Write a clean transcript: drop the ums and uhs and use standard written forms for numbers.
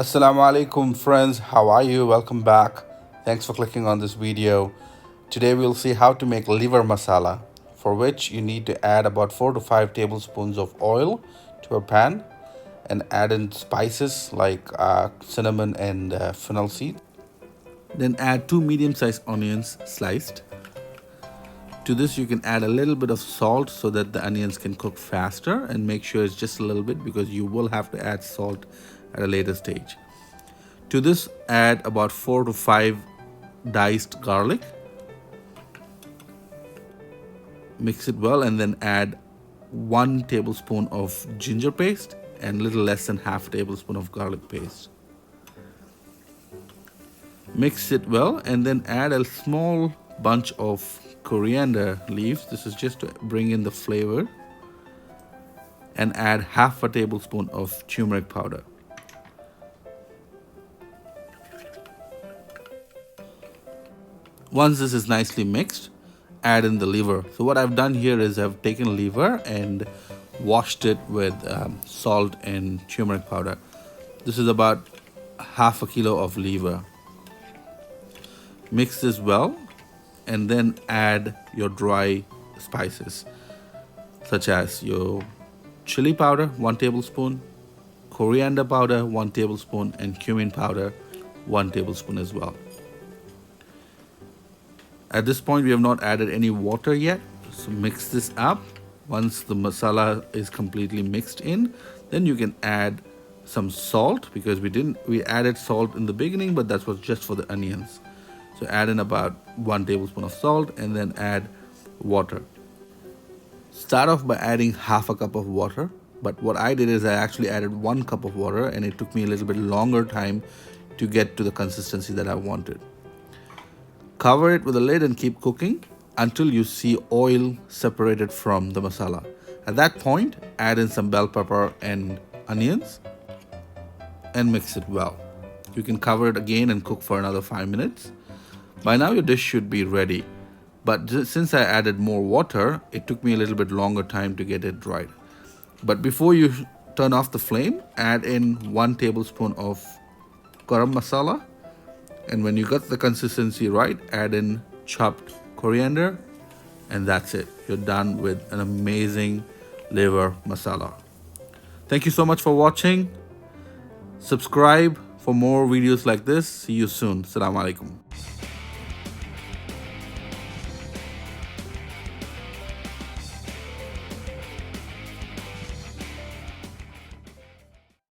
Assalamu alaikum friends, how are you? Welcome back. Thanks for clicking on this video. Today we'll see how to make liver masala, for which you need to add about 4 to 5 tablespoons of oil to a pan and add in spices like cinnamon and fennel seed. Then add 2 medium-sized onions sliced. To this you can add a little bit of salt so that the onions can cook faster, and make sure it's just a little bit because you will have to add salt at a later stage. To this add about 4 to 5 diced garlic. Mix it well and then add 1 tablespoon of ginger paste and little less than half a tablespoon of garlic paste. Mix it well and then add a small bunch of coriander leaves. This is just to bring in the flavor, and add half a tablespoon of turmeric powder. Once this is nicely mixed, add in the liver. So what I've done here is I've taken liver and washed it with salt and turmeric powder. This is about half a kilo of liver. Mix this well and then add your dry spices such as your chili powder 1 tablespoon, coriander powder 1 tablespoon, and cumin powder 1 tablespoon as well. At this point we have not added any water yet, so mix this up. Once the masala is completely mixed in, then you can add some salt, because we added salt in the beginning, but that was just for the onions. So add in about 1 tablespoon of salt and then add water. Start off by adding half a cup of water, but what I did is I actually added 1 cup of water, and it took me a little bit longer time to get to the consistency that I wanted. Cover it with a lid and keep cooking until you see oil separated from the masala. At that point, add in some bell pepper and onions and mix it well. You can cover it again and cook for another 5 minutes. By now your dish should be ready, but since I added more water, it took me a little bit longer time to get it dried. But before you turn off the flame, add in 1 tablespoon of garam masala, and when you got the consistency right, add in chopped coriander, and that's it. You're done with an amazing liver masala. Thank you so much for watching. Subscribe for more videos like this. See you soon. Assalamu alaikum.